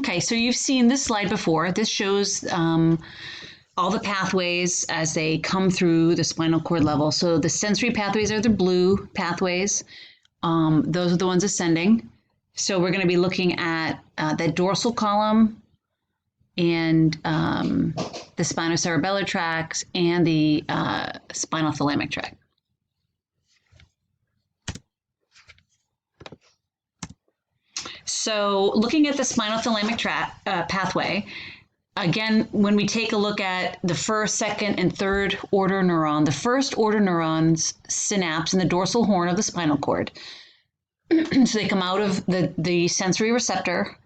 Okay, so you've seen this slide before. This shows all the pathways as they come through the spinal cord level. So the sensory pathways are the blue pathways. Those are the ones ascending. So we're going to be looking at the dorsal column and the spinocerebellar tracts and the spinal thalamic tract. So looking at the spinal thalamic pathway, again, when we take a look at the first, second, and third order neuron, the first order neurons synapse in the dorsal horn of the spinal cord. So they come out of the sensory receptor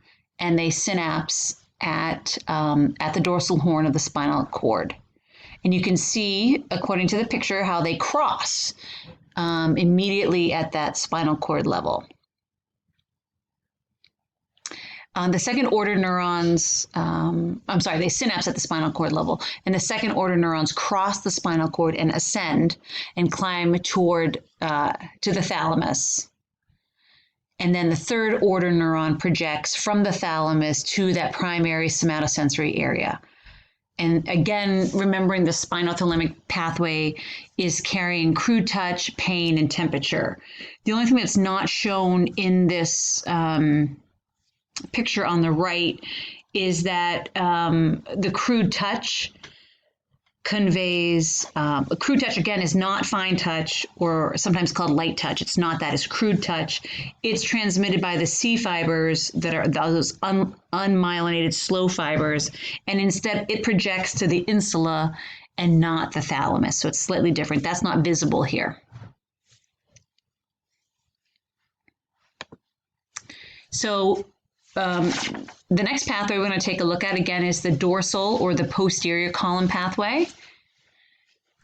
and they synapse at the dorsal horn of the spinal cord. And you can see, according to the picture, how they cross immediately at that spinal cord level. The second order neurons, they synapse at the spinal cord level, and the second order neurons cross the spinal cord and ascend and climb toward to the thalamus. And then the third order neuron projects from the thalamus to that primary somatosensory area. And again, remembering the spinal thalamic pathway is carrying crude touch, pain, and temperature. The only thing that's not shown in this picture on the right is that the crude touch conveys, crude touch again is not fine touch or sometimes called light touch. It's not that, it's crude touch. It's transmitted by the C fibers that are those unmyelinated slow fibers, and instead it projects to the insula and not the thalamus. So it's slightly different. That's not visible here. So the next pathway we're going to take a look at again is the dorsal or the posterior column pathway.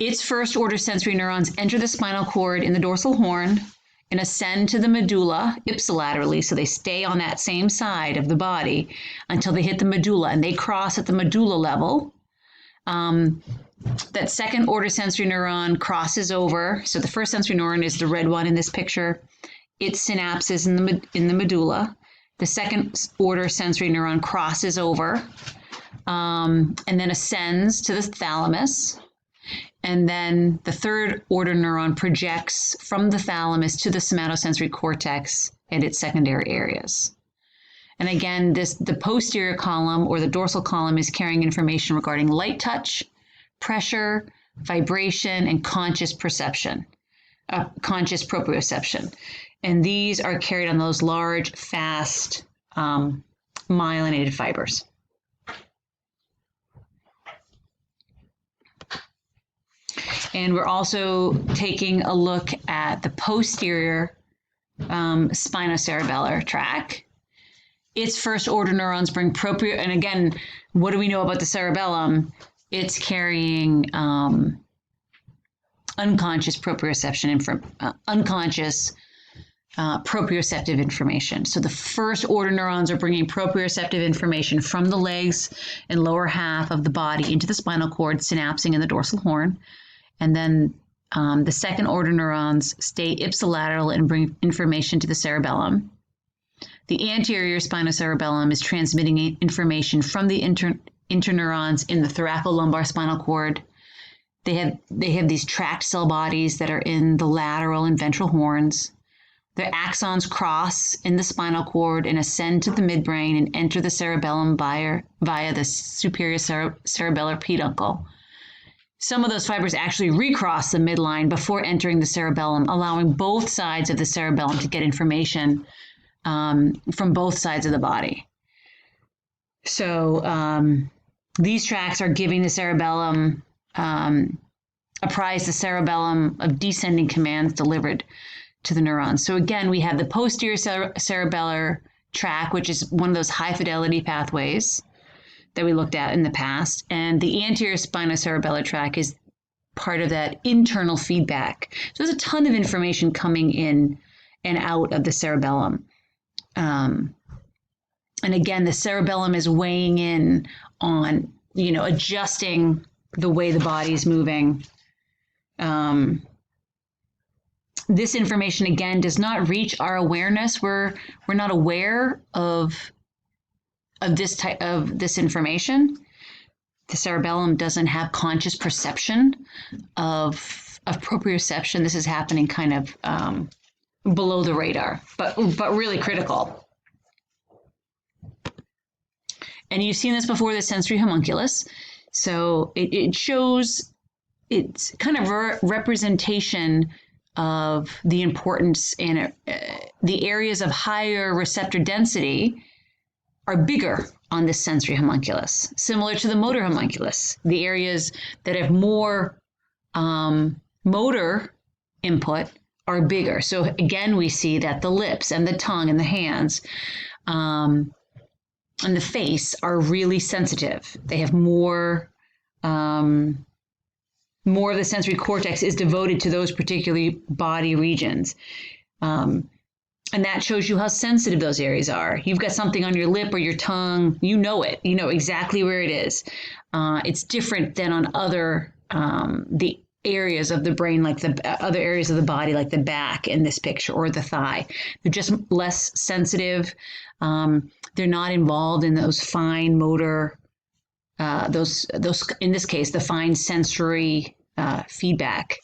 Its first order sensory neurons enter the spinal cord in the dorsal horn and ascend to the medulla ipsilaterally, so they stay on that same side of the body until they hit the medulla, and they cross at the medulla level. That second order sensory neuron crosses over. So the first sensory neuron is the red one in this picture. It synapses in the medulla. The second order sensory neuron crosses over and then ascends to the thalamus. And then the third order neuron projects from the thalamus to the somatosensory cortex and its secondary areas. And again, the posterior column or the dorsal column is carrying information regarding light touch, pressure, vibration, and conscious perception, conscious proprioception. And these are carried on those large, fast, myelinated fibers. And we're also taking a look at the posterior spinocerebellar tract. Its first order neurons bring and again, what do we know about the cerebellum? It's carrying unconscious proprioception, unconscious proprioceptive information. So the first order neurons are bringing proprioceptive information from the legs and lower half of the body into the spinal cord, synapsing in the dorsal horn. And then the second order neurons stay ipsilateral and bring information to the cerebellum. The anterior spinocerebellum is transmitting information from the interneurons in the thoracolumbar spinal cord. They have these tract cell bodies that are in the lateral and ventral horns. Their axons cross in the spinal cord and ascend to the midbrain and enter the cerebellum via the superior cerebellar peduncle. Some of those fibers actually recross the midline before entering the cerebellum, allowing both sides of the cerebellum to get information from both sides of the body. So these tracts are giving the cerebellum, apprise the cerebellum of descending commands delivered to the neurons. So again, we have the posterior cerebellar tract, which is one of those high fidelity pathways that we looked at in the past. And the anterior spinocerebellar tract is part of that internal feedback. So there's a ton of information coming in and out of the cerebellum. And again, the cerebellum is weighing in on, adjusting the way the body is moving. This information, again, does not reach our awareness. We're not aware of this information. The cerebellum doesn't have conscious perception of proprioception. This is happening kind of below the radar, but really critical. And you've seen this before, the sensory homunculus. So it shows, it's kind of a representation of the importance, and the areas of higher receptor density are bigger on this sensory homunculus, similar to the motor homunculus. The areas that have more motor input are bigger. So again, we see that the lips and the tongue and the hands and the face are really sensitive. They have more of the sensory cortex is devoted to those particular body regions. And that shows you how sensitive those areas are. You've got something on your lip or your tongue, you know it. You know exactly where it is. It's different than on other, the areas of the brain, like the other areas of the body, like the back in this picture, or the thigh. They're just less sensitive. They're not involved in those fine motor, those in this case, the fine sensory feedback,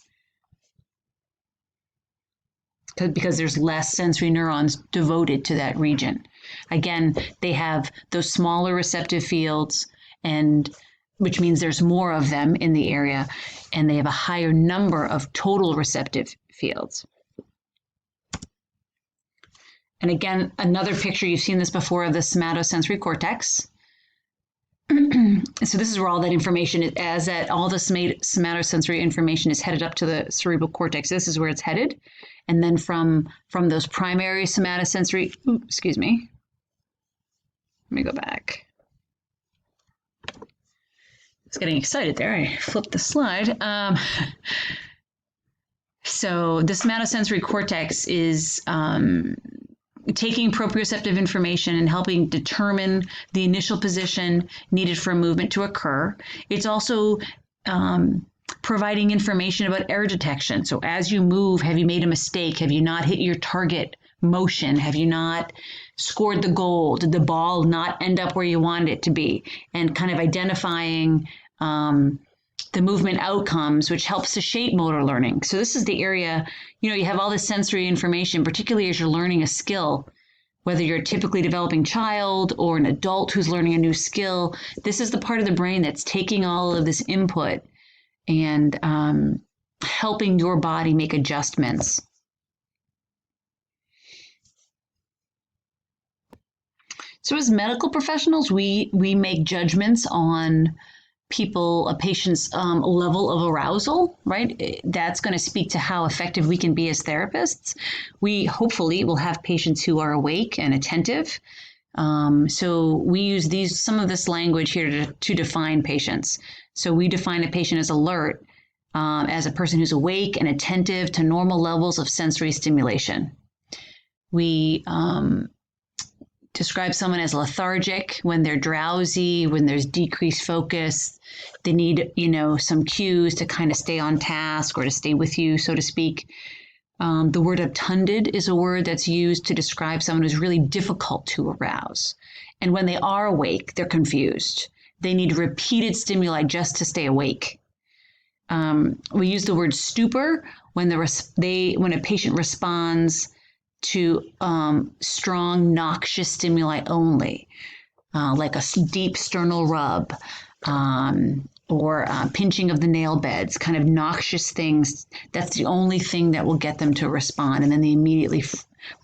because there's less sensory neurons devoted to that region. Again, they have those smaller receptive fields, and which means there's more of them in the area, and they have a higher number of total receptive fields. And again, another picture, you've seen this before, of the somatosensory cortex. So this is where all that information is, as that all the somatosensory information is headed up to the cerebral cortex. This is where it's headed. And then from those primary somatosensory, excuse me. Let me go back. I was getting excited there. I flipped the slide. So the somatosensory cortex is taking proprioceptive information and helping determine the initial position needed for a movement to occur. It's also providing information about error detection. So as you move, have you made a mistake? Have you not hit your target motion? Have you not scored the goal? Did the ball not end up where you wanted it to be? And kind of identifying the movement outcomes, which helps to shape motor learning. So this is the area, you have all this sensory information, particularly as you're learning a skill, whether you're a typically developing child or an adult who's learning a new skill. This is the part of the brain that's taking all of this input and helping your body make adjustments. So as medical professionals, we make judgments on a patient's level of arousal, right? That's going to speak to how effective we can be as therapists. We hopefully will have patients who are awake and attentive. So we use some of this language here to define patients. So we define a patient as alert, as a person who's awake and attentive to normal levels of sensory stimulation. We describe someone as lethargic when they're drowsy, when there's decreased focus. They need, some cues to kind of stay on task or to stay with you, so to speak. The word obtunded is a word that's used to describe someone who's really difficult to arouse. And when they are awake, they're confused. They need repeated stimuli just to stay awake. We use the word stupor when a patient responds to strong, noxious stimuli only, like a deep sternal rub or pinching of the nail beds, kind of noxious things. That's the only thing that will get them to respond, and then they immediately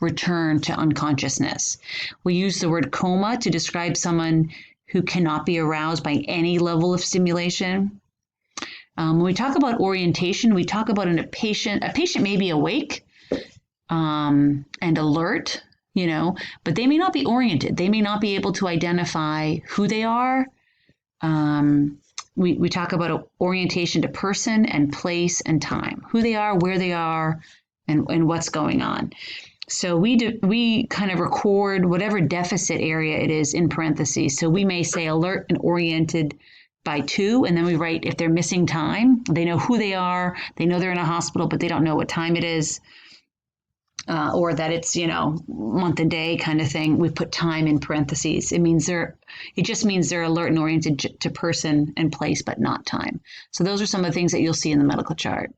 return to unconsciousness. We use the word coma to describe someone who cannot be aroused by any level of stimulation. When we talk about orientation, we talk about a patient may be awake and alert, but they may not be oriented. They may not be able to identify who they are. We talk about orientation to person and place and time, who they are, where they are, and what's going on. So we kind of record whatever deficit area it is in parentheses. So we may say alert and oriented by 2, and then we write if they're missing time. They know who they are. They know they're in a hospital, but they don't know what time it is. or that it's, month and day kind of thing, we put time in parentheses. It just means they're alert and oriented to person and place, but not time. So those are some of the things that you'll see in the medical chart.